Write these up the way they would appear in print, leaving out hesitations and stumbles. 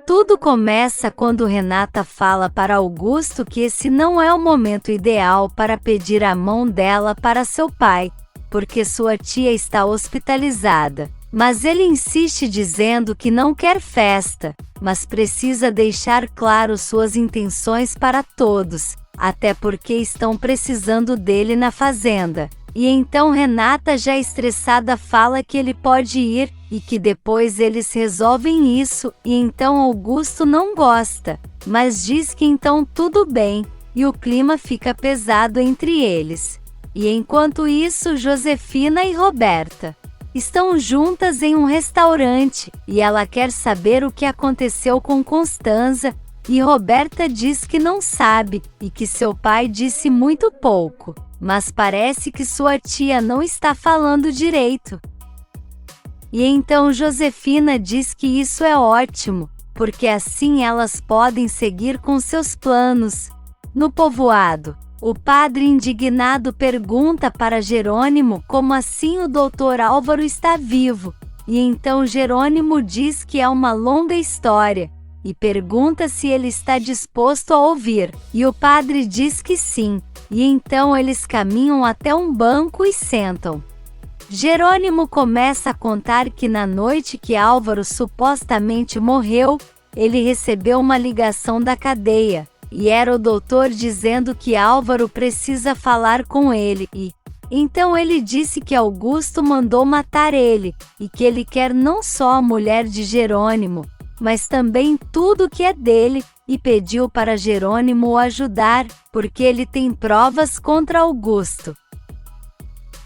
Tudo começa quando Renata fala para Augusto que esse não é o momento ideal para pedir a mão dela para seu pai, porque sua tia está hospitalizada. Mas ele insiste dizendo que não quer festa, mas precisa deixar claro suas intenções para todos, até porque estão precisando dele na fazenda. E então Renata, já estressada, fala que ele pode ir, e que depois eles resolvem isso, e então Augusto não gosta, mas diz que então tudo bem, e o clima fica pesado entre eles. E enquanto isso, Josefina e Roberta estão juntas em um restaurante, e ela quer saber o que aconteceu com Constanza, e Roberta diz que não sabe, e que seu pai disse muito pouco, mas parece que sua tia não está falando direito. E então Josefina diz que isso é ótimo, porque assim elas podem seguir com seus planos. No povoado, o padre indignado pergunta para Jerônimo como assim o doutor Álvaro está vivo, e então Jerônimo diz que é uma longa história, e pergunta se ele está disposto a ouvir, e o padre diz que sim, e então eles caminham até um banco e sentam. Jerônimo começa a contar que na noite que Álvaro supostamente morreu, ele recebeu uma ligação da cadeia, e era o doutor dizendo que Álvaro precisa falar com ele, e então ele disse que Augusto mandou matar ele, e que ele quer não só a mulher de Jerônimo, mas também tudo que é dele, e pediu para Jerônimo o ajudar, porque ele tem provas contra Augusto.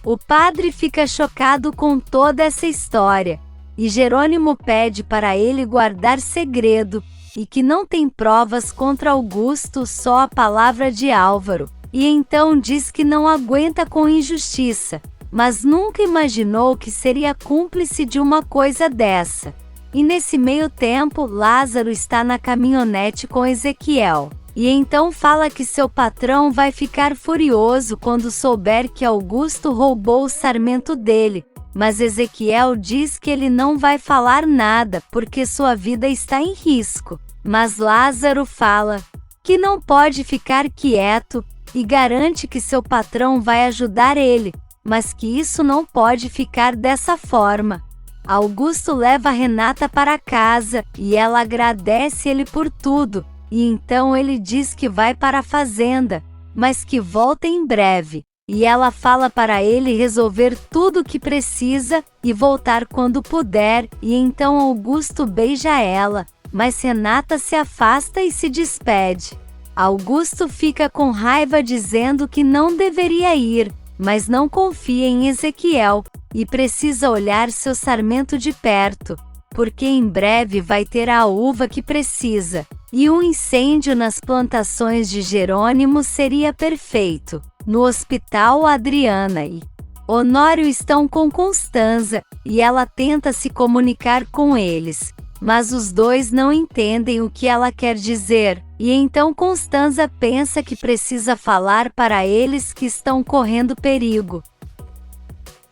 O padre fica chocado com toda essa história, e Jerônimo pede para ele guardar segredo, e que não tem provas contra Augusto, só a palavra de Álvaro, e então diz que não aguenta com injustiça, mas nunca imaginou que seria cúmplice de uma coisa dessa. E nesse meio tempo, Lázaro está na caminhonete com Ezequiel. E então fala que seu patrão vai ficar furioso quando souber que Augusto roubou o sarmento dele, mas Ezequiel diz que ele não vai falar nada porque sua vida está em risco. Mas Lázaro fala que não pode ficar quieto e garante que seu patrão vai ajudar ele, mas que isso não pode ficar dessa forma. Augusto leva Renata para casa e ela agradece ele por tudo. E então ele diz que vai para a fazenda, mas que volta em breve, e ela fala para ele resolver tudo o que precisa e voltar quando puder, e então Augusto beija ela, mas Renata se afasta e se despede. Augusto fica com raiva dizendo que não deveria ir, mas não confia em Ezequiel, e precisa olhar seu sarmento de perto, porque em breve vai ter a uva que precisa. E um incêndio nas plantações de Jerônimo seria perfeito. No hospital, Adriana e Honório estão com Constanza, e ela tenta se comunicar com eles, mas os dois não entendem o que ela quer dizer, e então Constanza pensa que precisa falar para eles que estão correndo perigo.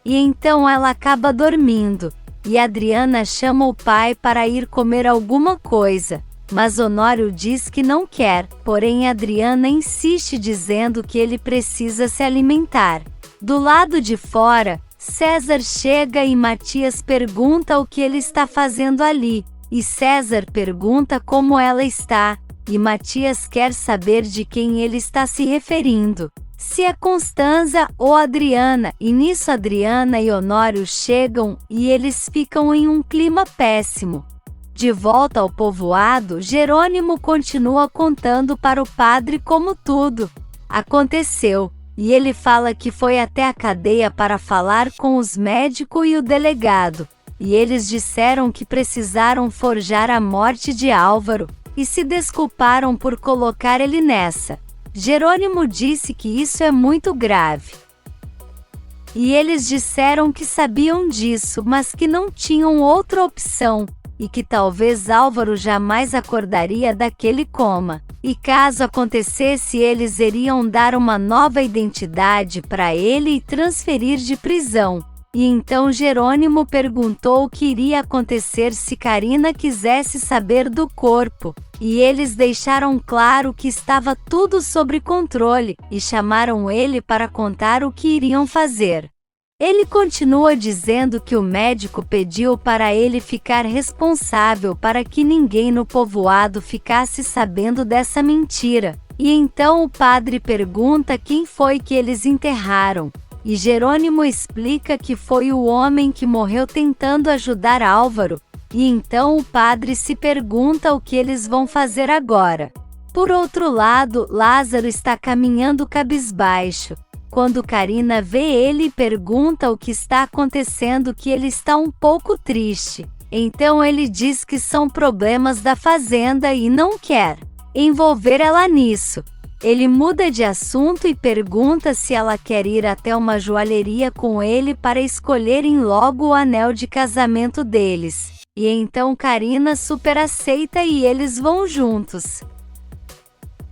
E então ela acaba dormindo, e Adriana chama o pai para ir comer alguma coisa. Mas Honório diz que não quer, porém Adriana insiste dizendo que ele precisa se alimentar. Do lado de fora, César chega e Matias pergunta o que ele está fazendo ali, e César pergunta como ela está, e Matias quer saber de quem ele está se referindo, se é Constanza ou Adriana, e nisso Adriana e Honório chegam e eles ficam em um clima péssimo. De volta ao povoado, Jerônimo continua contando para o padre como tudo aconteceu, e ele fala que foi até a cadeia para falar com os médicos e o delegado, e eles disseram que precisaram forjar a morte de Álvaro, e se desculparam por colocar ele nessa. Jerônimo disse que isso é muito grave. E eles disseram que sabiam disso, mas que não tinham outra opção, e que talvez Álvaro jamais acordaria daquele coma, e caso acontecesse eles iriam dar uma nova identidade para ele e transferir de prisão, E então Jerônimo perguntou o que iria acontecer se Karina quisesse saber do corpo, e eles deixaram claro que estava tudo sob controle, e chamaram ele para contar o que iriam fazer. Ele continua dizendo que o médico pediu para ele ficar responsável para que ninguém no povoado ficasse sabendo dessa mentira. E então o padre pergunta quem foi que eles enterraram. E Jerônimo explica que foi o homem que morreu tentando ajudar Álvaro. E então o padre se pergunta o que eles vão fazer agora. Por outro lado, Lázaro está caminhando cabisbaixo. Quando Karina vê ele e pergunta o que está acontecendo, que ele está um pouco triste. Então ele diz que são problemas da fazenda e não quer envolver ela nisso. Ele muda de assunto e pergunta se ela quer ir até uma joalheria com ele para escolherem logo o anel de casamento deles. E então Karina super aceita e eles vão juntos.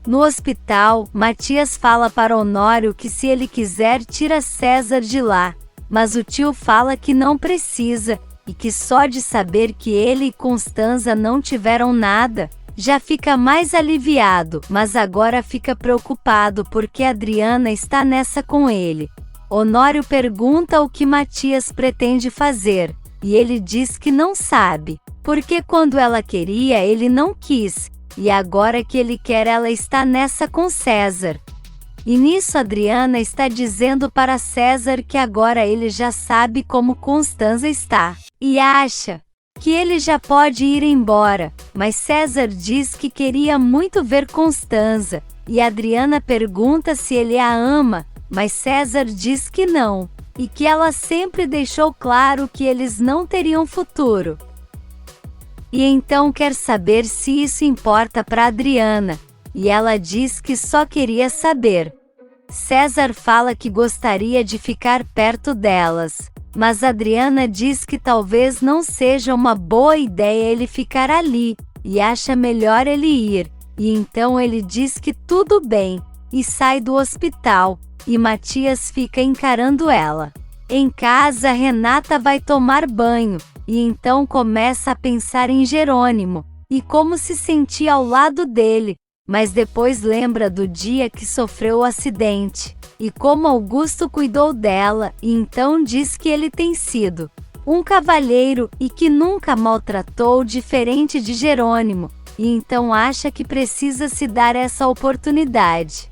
No hospital, Matias fala para Honório que se ele quiser tira César de lá, mas o tio fala que não precisa, e que só de saber que ele e Constanza não tiveram nada, já fica mais aliviado, mas agora fica preocupado porque Adriana está nessa com ele. Honório pergunta o que Matias pretende fazer, e ele diz que não sabe, porque quando ela queria ele não quis, e agora que ele quer ela está nessa com César. E nisso Adriana está dizendo para César que agora ele já sabe como Constanza está, e acha que ele já pode ir embora, mas César diz que queria muito ver Constanza, e Adriana pergunta se ele a ama, mas César diz que não, e que ela sempre deixou claro que eles não teriam futuro. E então quer saber se isso importa para Adriana, e ela diz que só queria saber. César fala que gostaria de ficar perto delas, mas Adriana diz que talvez não seja uma boa ideia ele ficar ali, e acha melhor ele ir, e então ele diz que tudo bem, e sai do hospital, e Matias fica encarando ela. Em casa, Renata vai tomar banho, e então começa a pensar em Jerônimo, e como se sentia ao lado dele, mas depois lembra do dia que sofreu o acidente, e como Augusto cuidou dela, e então diz que ele tem sido um cavalheiro, e que nunca maltratou diferente de Jerônimo, e então acha que precisa se dar essa oportunidade.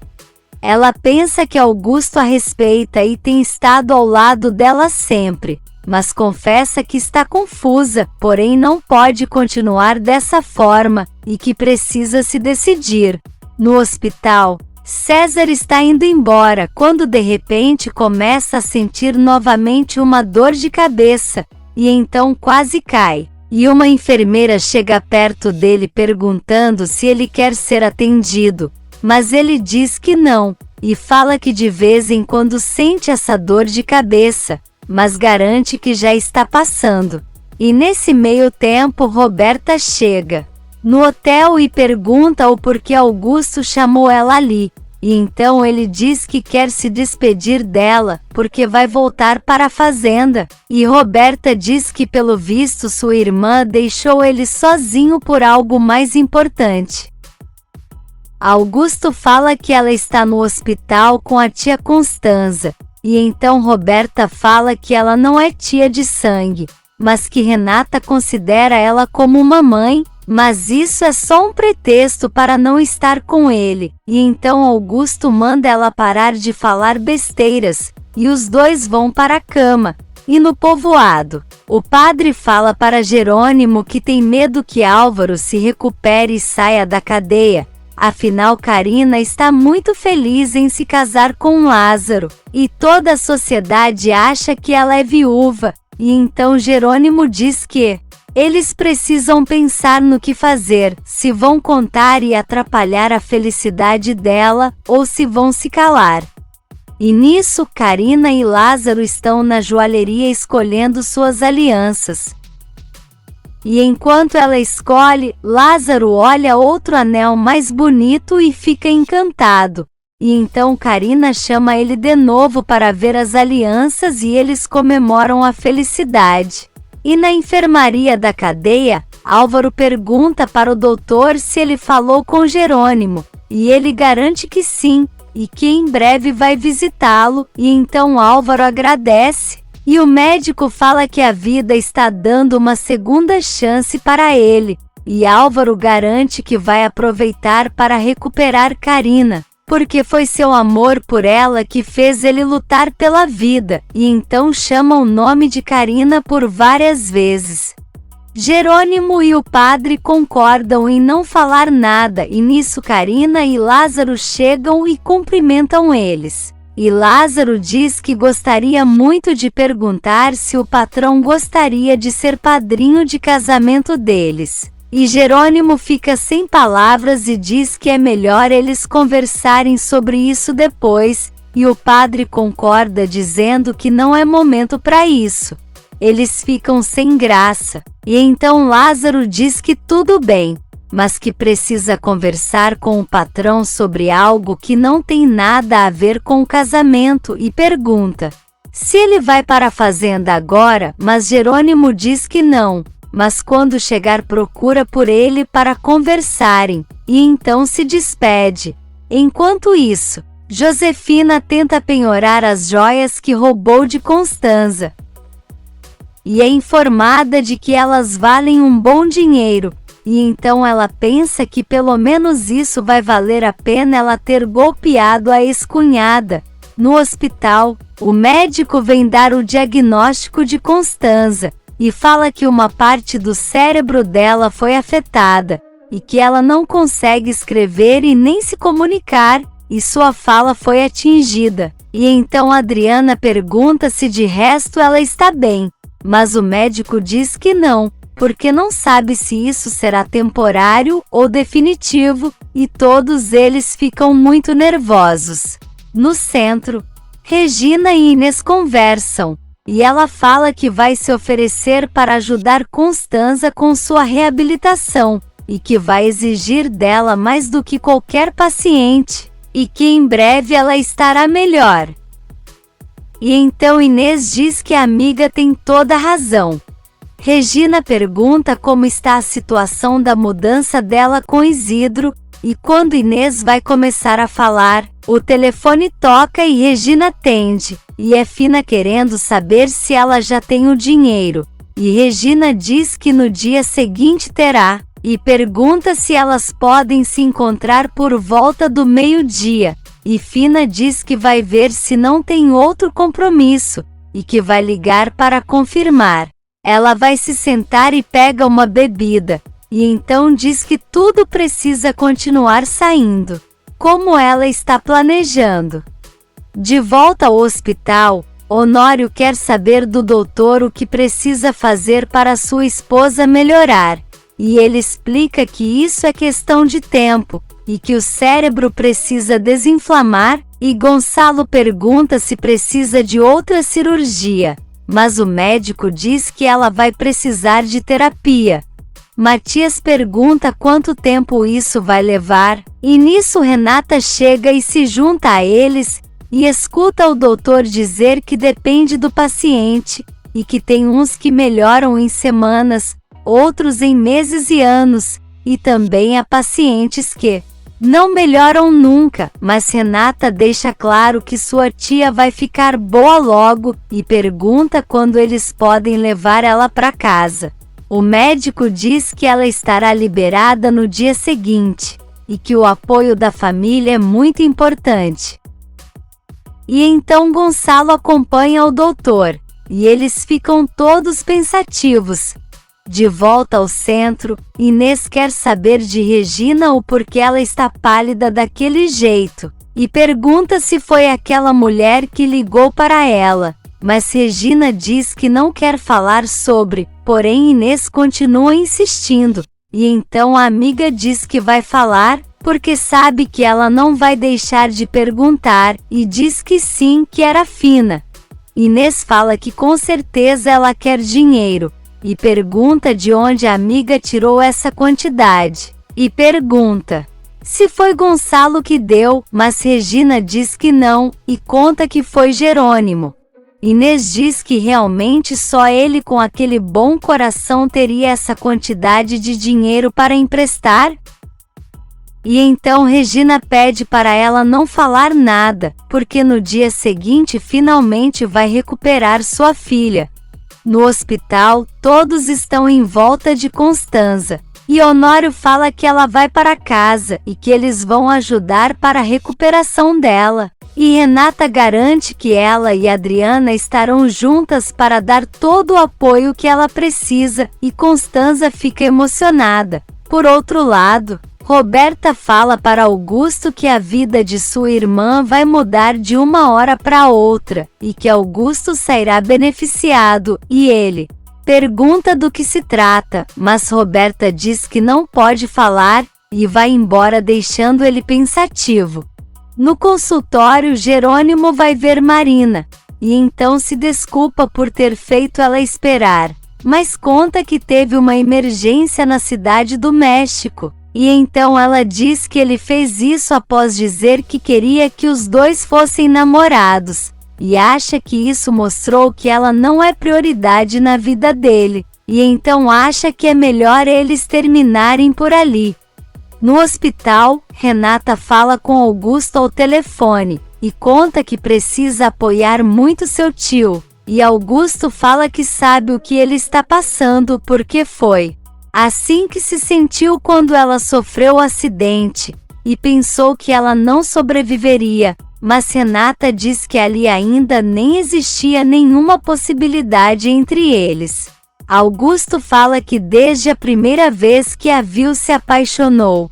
Ela pensa que Augusto a respeita e tem estado ao lado dela sempre, mas confessa que está confusa, porém não pode continuar dessa forma, e que precisa se decidir. No hospital, César está indo embora quando de repente começa a sentir novamente uma dor de cabeça, e então quase cai. E uma enfermeira chega perto dele perguntando se ele quer ser atendido, mas ele diz que não, e fala que de vez em quando sente essa dor de cabeça, mas garante que já está passando. E nesse meio tempo Roberta chega no hotel e pergunta o porquê Augusto chamou ela ali, e então ele diz que quer se despedir dela, porque vai voltar para a fazenda, e Roberta diz que pelo visto sua irmã deixou ele sozinho por algo mais importante. Augusto fala que ela está no hospital com a tia Constanza, e então Roberta fala que ela não é tia de sangue, mas que Renata considera ela como uma mãe, mas isso é só um pretexto para não estar com ele, e então Augusto manda ela parar de falar besteiras, e os dois vão para a cama. E no povoado, o padre fala para Jerônimo que tem medo que Álvaro se recupere e saia da cadeia. Afinal, Karina está muito feliz em se casar com Lázaro, e toda a sociedade acha que ela é viúva, e então Jerônimo diz que eles precisam pensar no que fazer, se vão contar e atrapalhar a felicidade dela, ou se vão se calar. E nisso, Karina e Lázaro estão na joalheria escolhendo suas alianças. E enquanto ela escolhe, Lázaro olha outro anel mais bonito e fica encantado. E então Karina chama ele de novo para ver as alianças e eles comemoram a felicidade. E na enfermaria da cadeia, Álvaro pergunta para o doutor se ele falou com Jerônimo, e ele garante que sim, e que em breve vai visitá-lo, e então Álvaro agradece, e o médico fala que a vida está dando uma segunda chance para ele, e Álvaro garante que vai aproveitar para recuperar Karina, porque foi seu amor por ela que fez ele lutar pela vida, e então chama o nome de Karina por várias vezes. Jerônimo e o padre concordam em não falar nada, e nisso Karina e Lázaro chegam e cumprimentam eles. E Lázaro diz que gostaria muito de perguntar se o patrão gostaria de ser padrinho de casamento deles. E Jerônimo fica sem palavras e diz que é melhor eles conversarem sobre isso depois, e o padre concorda dizendo que não é momento para isso. Eles ficam sem graça, e então Lázaro diz que tudo bem, mas que precisa conversar com o patrão sobre algo que não tem nada a ver com o casamento e pergunta se ele vai para a fazenda agora, mas Jerônimo diz que não. Mas quando chegar procura por ele para conversarem, e então se despede. Enquanto isso, Josefina tenta penhorar as joias que roubou de Constanza. E é informada de que elas valem um bom dinheiro, e então ela pensa que pelo menos isso vai valer a pena ela ter golpeado a ex-cunhada. No hospital, o médico vem dar o diagnóstico de Constanza, e fala que uma parte do cérebro dela foi afetada, e que ela não consegue escrever e nem se comunicar, e sua fala foi atingida. E então Adriana pergunta se de resto ela está bem, mas o médico diz que não, porque não sabe se isso será temporário ou definitivo, e todos eles ficam muito nervosos. No centro, Regina e Inês conversam, e ela fala que vai se oferecer para ajudar Constanza com sua reabilitação, e que vai exigir dela mais do que qualquer paciente, e que em breve ela estará melhor. E então Inês diz que a amiga tem toda a razão. Regina pergunta como está a situação da mudança dela com Isidro, e quando Inês vai começar a falar, o telefone toca e Regina atende, e é Fina querendo saber se ela já tem o dinheiro, e Regina diz que no dia seguinte terá, e pergunta se elas podem se encontrar por volta do meio-dia, e Fina diz que vai ver se não tem outro compromisso, e que vai ligar para confirmar. Ela vai se sentar e pega uma bebida, e então diz que tudo precisa continuar saindo, como ela está planejando. De volta ao hospital, Honório quer saber do doutor o que precisa fazer para sua esposa melhorar, e ele explica que isso é questão de tempo, e que o cérebro precisa desinflamar, e Gonçalo pergunta se precisa de outra cirurgia, mas o médico diz que ela vai precisar de terapia. Matias pergunta quanto tempo isso vai levar, e nisso Renata chega e se junta a eles, e escuta o doutor dizer que depende do paciente, e que tem uns que melhoram em semanas, outros em meses e anos, e também há pacientes que não melhoram nunca, mas Renata deixa claro que sua tia vai ficar boa logo, e pergunta quando eles podem levar ela para casa. O médico diz que ela estará liberada no dia seguinte, e que o apoio da família é muito importante. E então Gonçalo acompanha o doutor, e eles ficam todos pensativos. De volta ao centro, Inês quer saber de Regina o porquê ela está pálida daquele jeito, e pergunta se foi aquela mulher que ligou para ela, mas Regina diz que não quer falar sobre, porém Inês continua insistindo, e então a amiga diz que vai falar, porque sabe que ela não vai deixar de perguntar, e diz que sim, que era Fina. Inês fala que com certeza ela quer dinheiro, e pergunta de onde a amiga tirou essa quantidade, e pergunta se foi Gonçalo que deu, mas Regina diz que não, e conta que foi Jerônimo. Inês diz que realmente só ele com aquele bom coração teria essa quantidade de dinheiro para emprestar. E então Regina pede para ela não falar nada, porque no dia seguinte finalmente vai recuperar sua filha. No hospital, todos estão em volta de Constanza, e Honório fala que ela vai para casa e que eles vão ajudar para a recuperação dela. E Renata garante que ela e Adriana estarão juntas para dar todo o apoio que ela precisa, e Constanza fica emocionada. Por outro lado, Roberta fala para Augusto que a vida de sua irmã vai mudar de uma hora para outra, e que Augusto sairá beneficiado, e ele pergunta do que se trata, mas Roberta diz que não pode falar, e vai embora deixando ele pensativo. No consultório, Jerônimo vai ver Marina, e então se desculpa por ter feito ela esperar, mas conta que teve uma emergência na cidade do México. E então ela diz que ele fez isso após dizer que queria que os dois fossem namorados, e acha que isso mostrou que ela não é prioridade na vida dele, e então acha que é melhor eles terminarem por ali. No hospital, Renata fala com Augusto ao telefone, e conta que precisa apoiar muito seu tio, e Augusto fala que sabe o que ele está passando porque foi assim que se sentiu quando ela sofreu o acidente, e pensou que ela não sobreviveria, mas Renata diz que ali ainda nem existia nenhuma possibilidade entre eles. Augusto fala que desde a primeira vez que a viu se apaixonou.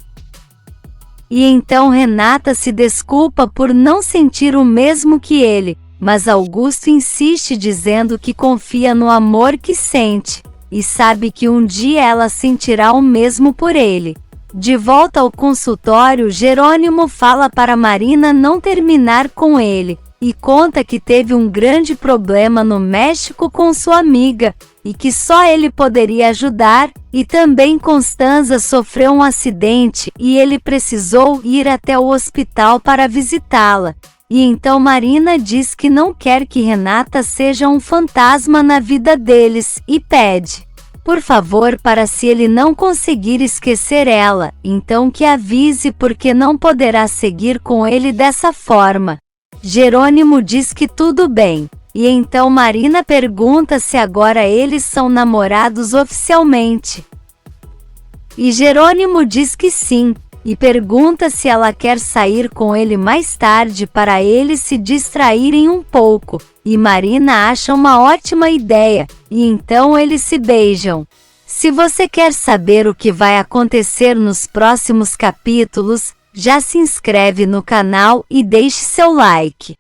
E então Renata se desculpa por não sentir o mesmo que ele, mas Augusto insiste dizendo que confia no amor que sente, e sabe que um dia ela sentirá o mesmo por ele. De volta ao consultório, Jerônimo fala para Marina não terminar com ele, e conta que teve um grande problema no México com sua amiga, e que só ele poderia ajudar, e também Constanza sofreu um acidente e ele precisou ir até o hospital para visitá-la. E então Marina diz que não quer que Renata seja um fantasma na vida deles, e pede, por favor, para se ele não conseguir esquecer ela, então que avise porque não poderá seguir com ele dessa forma. Jerônimo diz que tudo bem, e então Marina pergunta se agora eles são namorados oficialmente. E Jerônimo diz que sim, e pergunta se ela quer sair com ele mais tarde para eles se distraírem um pouco, e Marina acha uma ótima ideia, e então eles se beijam. Se você quer saber o que vai acontecer nos próximos capítulos, já se inscreve no canal e deixe seu like.